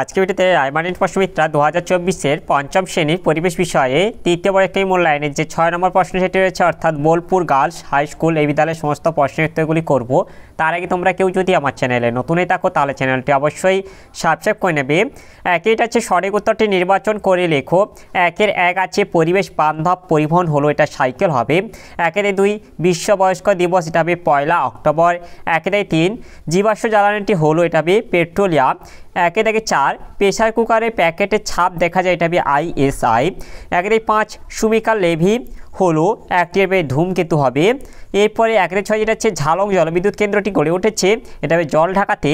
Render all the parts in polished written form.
আজকে ভিডিওতে রায়মার্টিন প্রশ্নবিদ্যা 2024-এর পঞ্চম শ্রেণীর পরিবেশ বিষয়ে তৃতীয় পরীক্ষায় মূল্যায়নের যে 6 নম্বর প্রশ্ন সেটি রয়েছে, অর্থাৎ বোলপুর গার্লস হাই স্কুল এই বিদ্যালয়ের সমস্ত প্রশ্নের উত্তরগুলি করব। তার আগে তোমরা কেউ যদি আমার চ্যানেলে নতুনই থাকো তাহলে চ্যানেলটি অবশ্যই সাবস্ক্রাইব করে নেবে। এটা আছে সঠিক উত্তরটি নির্বাচন করে লেখো। 1-এর 1 আছে পরিবেশ বান্ধব পরিবহন হলো, এটা সাইকেল হবে। 1-এর 2 বিশ্ব বয়স্ক দিবস, এটা হবে 1 অক্টোবর। 1-এর 3 জীবাশ্ম জ্বালানিটি হলো, এটা হবে পেট্রোলিয়াম। 1-এর 4 প্রেসার কুকারের প্যাকেটের ছাপ দেখা যায়, এটা হবে ISI। 1-এর 5 সুমিকা লেভি হলো একটি ধূমকেতু হবে। এরপরে 1-এর 6 যেটা হচ্ছে ঝালং জলবিদ্যুৎ কেন্দ্রটি গড়ে উঠেছে, এটা হবে জল ঢাকাতে।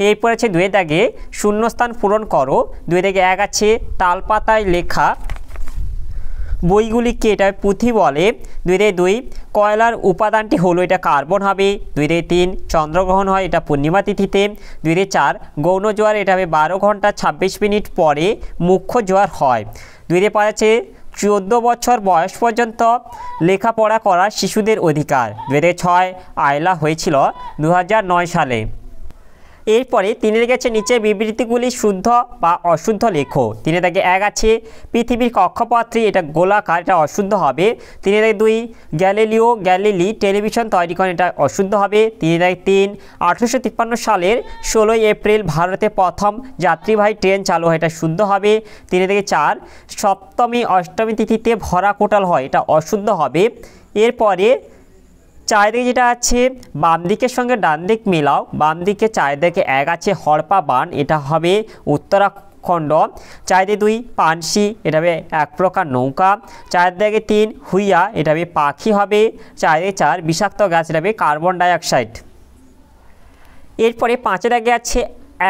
এরপরে আছে 2-এর দাগে শূন্যস্থান পূরণ করো। 2-এর দাগে 1 আছে তালপাতায় লেখা বইগুলিকে এটা পুঁথি বলে। 2-এর 2 কয়লার উপাদানটি হলো, এটা কার্বন হবে। 2-এর 3 চন্দ্রগ্রহণ হয়, এটা পূর্ণিমা তিথিতে। 2-এর 4 গৌণ জোয়ার, এটা হবে 12 ঘন্টা 26 মিনিট পরে মুখ্য জোয়ার হয়। 2-এর 5 আছে 14 বছর বয়স পর্যন্ত লেখাপড়া করার শিশুদের অধিকার। 2-এর 6 আয়লা হয়েছিল 2009 সালে। এরপরে 3-এর গেছে নিচের বিবৃতিগুলি শুদ্ধ বা অশুদ্ধ লেখো। 3-এর দাগে 1 আছে পৃথিবীর কক্ষপথটি, এটা গোলাকার, এটা অশুদ্ধ হবে। 3-এর দাগে 2 গ্যালিলি টেলিভিশন তৈরি করেন, এটা অশুদ্ধ হবে। 3-এর দাগে 3 1853 সালের 16 এপ্রিল ভারতে প্রথম যাত্রীবাহী ট্রেন চালু হয়, এটা শুদ্ধ হবে। 3-এর দাগে 4 সপ্তমী অষ্টমী তিথিতে ভরা কোটাল হয়, এটা অশুদ্ধ হবে। এরপরে 4 দিকে যেটা আছে বাম দিকের সঙ্গে ডান দিক মিলাও। বাম দিকে 4 দিকে 1 আছে হরপা বান, এটা হবে উত্তরাখণ্ড। 4 দিকে 2 পানসি, এটা হবে এক প্রকার নৌকা। 4 দিকে 3 হুইয়া, এটা হবে পাখি হবে। 4 দিকে 4 বিষাক্ত গ্যাস, এটা হবে কার্বন ডাইঅক্সাইড। এরপরে 5-এর দাগে আছে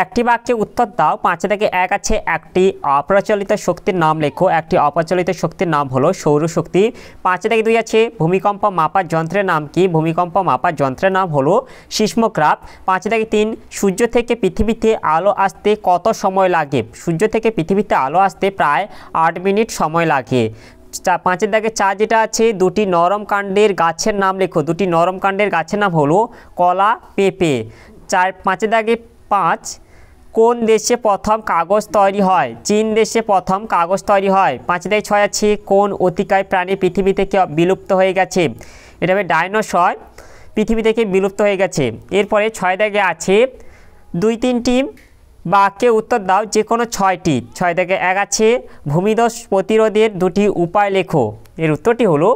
একটি বাক্যে উত্তর দাও। 5-এর দাগে 1 আছে একটি অপ্রচলিত শক্তির নাম লেখো। একটি অপ্রচলিত শক্তির নাম হলো সৌরশক্তি। 5-এর দাগে 2 আছে ভূমিকম্প মাপার যন্ত্রের নাম কি? ভূমিকম্প মাপার যন্ত্রের নাম হলো সিসমোগ্রাফ। 5-এর দাগে 3 সূর্য থেকে পৃথিবীতে আলো আসতে কত সময় লাগে? সূর্য থেকে পৃথিবীতে আলো আসতে প্রায় 8 মিনিট সময় লাগে। 5-এর দাগে 4 যেটা আছে দুটি নরম কাণ্ডের গাছের নাম লেখো। দুটি নরম কাণ্ডের গাছের নাম হলো কলা, পেঁপে। 5-এর দাগে 5 কোন দেশে প্রথম কাগজ তৈরি হয়? চীন দেশে প্রথম কাগজ তৈরি হয়। 5-এর দাগে 6 আছে কোন অতিকায় প্রাণী পৃথিবী থেকে বিলুপ্ত হয়ে গেছে? এটা হবে ডাইনোসর, পৃথিবী থেকে বিলুপ্ত হয়ে গেছে। এরপরে 6-এর দাগে আছে 2-3টি বাক্যে উত্তর দাও, যে কোনো 6টি। 6-এর দাগে 1 আছে ভূমিধস প্রতিরোধের 2টি উপায় লেখো। এর উত্তরটি হলো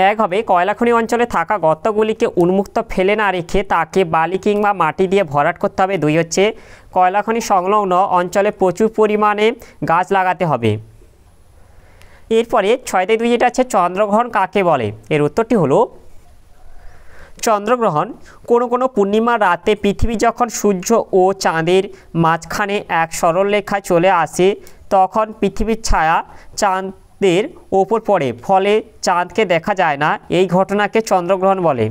1 হবে কয়লাখনি অঞ্চলে থাকা গর্তগুলিকে উন্মুক্ত ফেলে না রেখে তাকে বালি কিংবা মাটি দিয়ে ভরাট করতে হবে। 2 হচ্ছে কয়লাখনি সংলগ্ন অঞ্চলে প্রচুর পরিমাণে গাছ লাগাতে হবে। এরপরে 6-এর 2 যেটা আছে চন্দ্রগ্রহণ কাকে বলে? এর উত্তরটি হলো চন্দ্রগ্রহণ কোনো কোনো পূর্ণিমা রাতে পৃথিবী যখন সূর্য ও চাঁদের মাঝখানে এক সরলরেখায় চলে আসে তখন পৃথিবীর ছায়া চাঁদের ওপর পড়ে, ফলে চাঁদকে দেখা যায় না। এই ঘটনাকে চন্দ্রগ্রহণ বলে।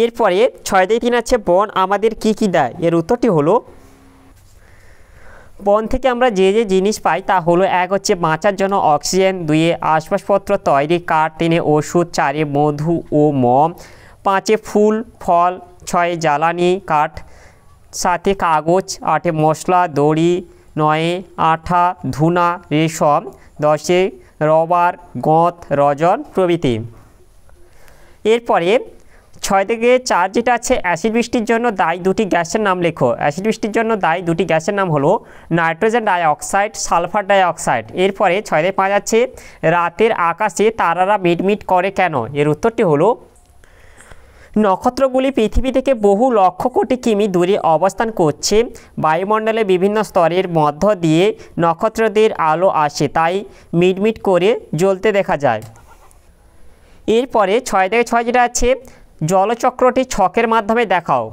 এরপরে 6-এর 3 আছে বন আমাদের কি কি দেয়? এর উত্তরটি হলো বন থেকে আমরা যে যে জিনিস পাই তা হলো 1 হচ্ছে বাঁচার জন্য অক্সিজেন, 2-এ আসবাবপত্র তৈরি কাঠ, 3-এ ওষুধ, 4-এ মধু ও মম, 5-এ ফুল ফল, 6-এ জ্বালানি কাঠ, 7-এ কাগজ, 8-এ মশলা দড়ি, 9-এ আঠা ধুনা রেশম, 10-এ রবার গঁত রজন প্রভৃতি। এরপরে 6 থেকে 4 যেটা আছে অ্যাসিড বৃষ্টির জন্য দায়ী 2টি গ্যাসের নাম লেখো। অ্যাসিড বৃষ্টির জন্য দায়ী 2টি গ্যাসের নাম হলো নাইট্রোজেন ডাইঅক্সাইড, সালফার ডাইঅক্সাইড। এরপরে 6-এ 5 আছে রাতের আকাশে তারারা মিটমিট করে কেন? এর উত্তরটি হলো নক্ষত্রগুলি পৃথিবী থেকে বহু লক্ষ কোটি কিমি দূরে অবস্থান করছে। বায়ুমণ্ডলে বিভিন্ন স্তরের মধ্য দিয়ে নক্ষত্রদের আলো আসে, তাই মিটমিট করে জ্বলতে দেখা যায়। এরপরে 6 থেকে 6 যেটা আছে জলচক্রটি ছকের মাধ্যমে দেখাও।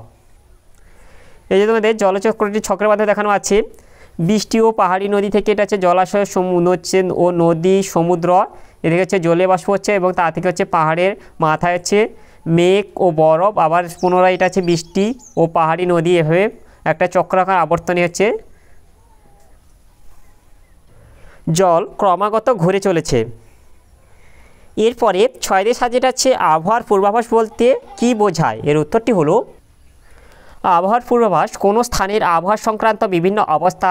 এই যে তোমাদের জলচক্রটি ছকের মাধ্যমে দেখানো আছে। বৃষ্টি ও পাহাড়ি নদী থেকে এটা হচ্ছে জলাশয় ও নদী সমুদ্র, এদিকে হচ্ছে জলে বাষ্প হচ্ছে এবং তা থেকে হচ্ছে পাহাড়ের মাথায় হচ্ছে মেঘ ও বরফ, আবার পুনরায় এটা হচ্ছে বৃষ্টি ও পাহাড়ি নদী, এভাবে একটা চক্রাকার আবর্তনী হচ্ছে জল ক্রমাগত ঘুরে চলেছে। এরপরে 6-এর 7 যেটা আছে আবহাওয়ার পূর্বাভাস বলতে কি বোঝায়? এর উত্তরটি হলো আবহাওয়ার পূর্বাভাস কোনো স্থানের আবহাওয়া সংক্রান্ত বিভিন্ন অবস্থা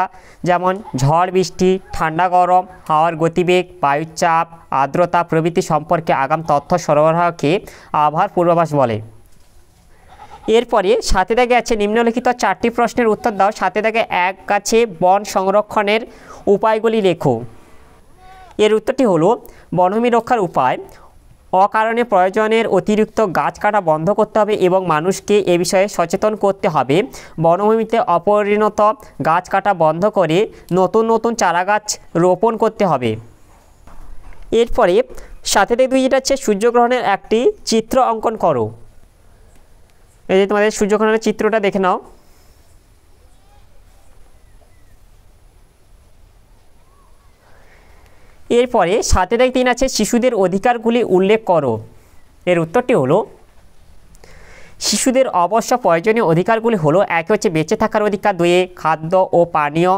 যেমন ঝড় বৃষ্টি, ঠান্ডা গরম, হাওয়ার গতিবেগ, বায়ুর চাপ, আর্দ্রতা প্রভৃতি সম্পর্কে আগাম তথ্য সরবরাহকে আবহাওয়ার পূর্বাভাস বলে। এরপরে সাথে দাগে আছে নিম্নলিখিত 4টি প্রশ্নের উত্তর দাও। সাথে দাগে 1 আছে বন সংরক্ষণের উপায়গুলি লেখো। এর উত্তরটি হলো বনভূমি রক্ষার উপায়, অকারণে প্রয়োজনের অতিরিক্ত গাছ কাটা বন্ধ করতে হবে এবং মানুষকে এ বিষয়ে সচেতন করতে হবে। বনভূমিতে অপরিণত গাছ কাটা বন্ধ করে নতুন নতুন চারাগাছ রোপণ করতে হবে। এরপরে সাথে থেকে 2 যেটা হচ্ছে সূর্যগ্রহণের একটি চিত্র অঙ্কন করো। এই যে তোমাদের সূর্যগ্রহণের চিত্রটা দেখে নাও। এরপরে সাথে থেকে 3 আছে শিশুদের অধিকারগুলি উল্লেখ করো। এর উত্তরটি হলো শিশুদের অবশ্য প্রয়োজনীয় অধিকারগুলি হলো 1 হচ্ছে বেঁচে থাকার অধিকার, 2 খাদ্য ও পানীয়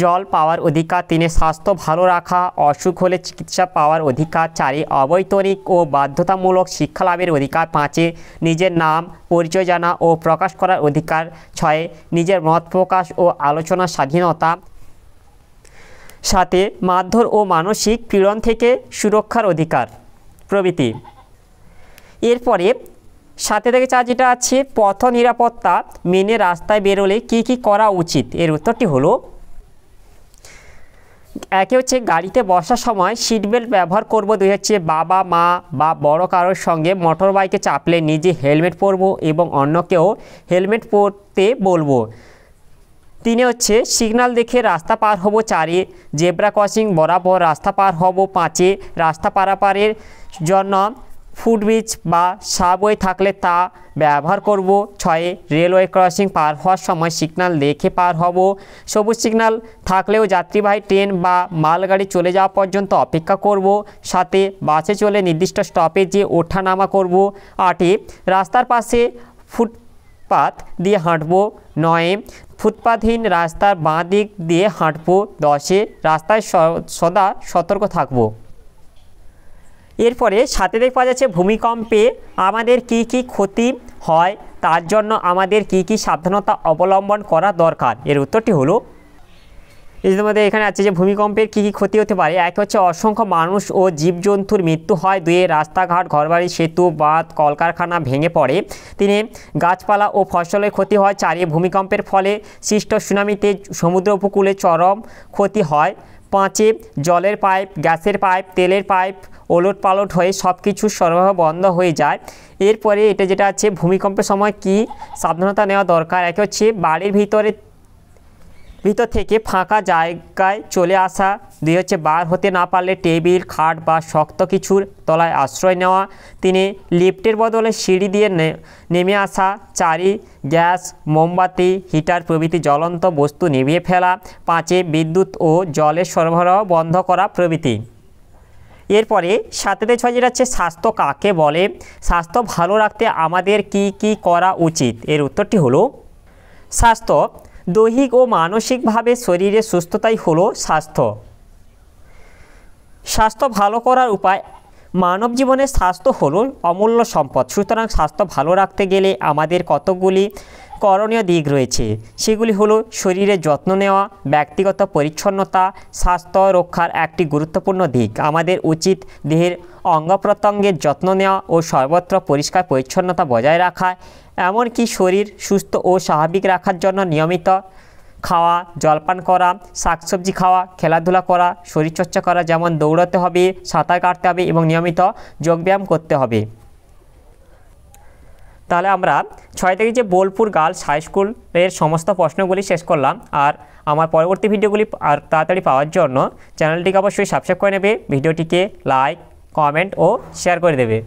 জল পাওয়ার অধিকার, 3 স্বাস্থ্য ভালো রাখা, অসুখ হলে চিকিৎসা পাওয়ার অধিকার, 4 অবৈতনিক ও বাধ্যতামূলক শিক্ষা লাভের অধিকার, 5 নিজের নাম পরিচয় জানা ও প্রকাশ করার অধিকার, 6 নিজের মত প্রকাশ ও আলোচনার স্বাধীনতা, 7 মারধর ও মানসিক পীড়ন থেকে সুরক্ষার অধিকার প্রভৃতি। এরপরে সাথে থেকে 4 যেটা আছে পথ নিরাপত্তা মেনে রাস্তায় বেরোলে কি কি করা উচিত। এর উত্তরটি হলো 1 হচ্ছে গাড়িতে বসার সময় সিট বেল্ট ব্যবহার করব, 2 হচ্ছে বাবা মা বা বড় কারোর সঙ্গে মোটর বাইকে চাপলে নিজে হেলমেট পরব এবং অন্যকেও হেলমেট পরতে বলবো, 3 হচ্ছে সিগন্যাল দেখে রাস্তা পার হব, 4 জেব্রা ক্রসিং বরাবর রাস্তা পার হব, 5 রাস্তা পারাপারের জন্য ফুটব্রিজ বা সাবওয়ে থাকলে তা ব্যবহার করব, 6 রেলওয়ে ক্রসিং পার হওয়ার সময় সিগন্যাল দেখে পার হব, সবুজ সিগন্যাল থাকলেও যাত্রীবাহী ট্রেন বা মালগাড়ি চলে যাওয়া পর্যন্ত অপেক্ষা করব, 7 বাসে চলে নির্দিষ্ট স্টপেজে ওঠা নামা করব, 8 রাস্তার পাশে ফুটপাথ দিয়ে হাঁটব, 9 ফুটপাথহীন রাস্তার বাঁ দিক দিয়ে হাঁটব, 10 রাস্তায় সদা সতর্ক থাকব। এরপরে সাথে দেখতে পাওয়া যাচ্ছে ভূমিকম্পে আমাদের কি কি ক্ষতি হয়, তার জন্য আমাদের কি কি সাবধানতা অবলম্বন করা দরকার। এর উত্তরটি হলো এই যে আমাদের এখানে আছে যে ভূমিকম্পের কি কি ক্ষতি হতে পারে। 1 হচ্ছে অসংখ্য মানুষ ও জীবজন্তুর মৃত্যু হয়, 2 রাস্তাঘাট ঘরবাড়ি সেতু বাঁধ কলকারখানা ভেঙে পড়ে, 3 গাছপালা ও ফসলের ক্ষতি হয়, 4 ভূমিকম্পের ফলে সৃষ্ট সুনামিতে সমুদ্র উপকূলে চরম ক্ষতি হয়, 5 জলের পাইপ গ্যাসের পাইপ তেলের পাইপ ওলট পালট হয়ে সব কিছু সরবরাহ বন্ধ হয়ে যায়। এরপরে এটা যেটা আছে ভূমিকম্পের সময় কি সাবধানতা নেওয়া দরকার। 1 হচ্ছে বাড়ির ভিতর থেকে ফাঁকা জায়গায় চলে আসা, 2 হচ্ছে বার হতে না পারলে টেবিল খাট বা শক্ত কিছুর তলায় আশ্রয় নেওয়া, 3 লিফটের বদলে সিঁড়ি দিয়ে নেমে আসা, 4 গ্যাস মোমবাতি হিটার প্রভৃতি জ্বলন্ত বস্তু নিভিয়ে ফেলা, 5 বিদ্যুৎ ও জলের সরবরাহ বন্ধ করা প্রভৃতি। এরপরে 7 যেটা হচ্ছে স্বাস্থ্য কাকে বলে, স্বাস্থ্য ভালো রাখতে আমাদের কি কি করা উচিত। এর উত্তরটি হলো স্বাস্থ্য দৈহিক ও মানসিকভাবে শরীরের সুস্থতাই হলো স্বাস্থ্য। স্বাস্থ্য ভালো করার উপায়, মানব জীবনের স্বাস্থ্য হলো অমূল্য সম্পদ, সুতরাং স্বাস্থ্য ভালো রাখতে গেলে আমাদের কতগুলি করণীয় দিক রয়েছে। সেগুলি হলো শরীরের যত্ন নেওয়া, ব্যক্তিগত পরিচ্ছন্নতা স্বাস্থ্য রক্ষার একটি গুরুত্বপূর্ণ দিক। আমাদের উচিত দেহের অঙ্গ প্রত্যঙ্গের যত্ন নেওয়া ও সর্বত্র পরিষ্কার পরিচ্ছন্নতা বজায় রাখা, এমনকি শরীর সুস্থ ও স্বাভাবিক রাখার জন্য নিয়মিত খাওয়া, জলপান করা, শাকসবজি খাওয়া, খেলাধুলা করা, শরীরচর্চা করা, যেমন দৌড়াতে হবে, সাঁতার কাটতে হবে এবং নিয়মিত যোগব্যায়াম করতে হবে। তাহলে আমরা 6 থেকে যে বোলপুর গার্লস হাই স্কুলের সমস্ত প্রশ্নগুলি শেষ করলাম। আর আমার পরবর্তী ভিডিওগুলি আর তাড়াতাড়ি পাওয়ার জন্য চ্যানেলটিকে অবশ্যই সাবস্ক্রাইব করে নেবে, ভিডিওটিকে লাইক কমেন্ট ও শেয়ার করে দেবে।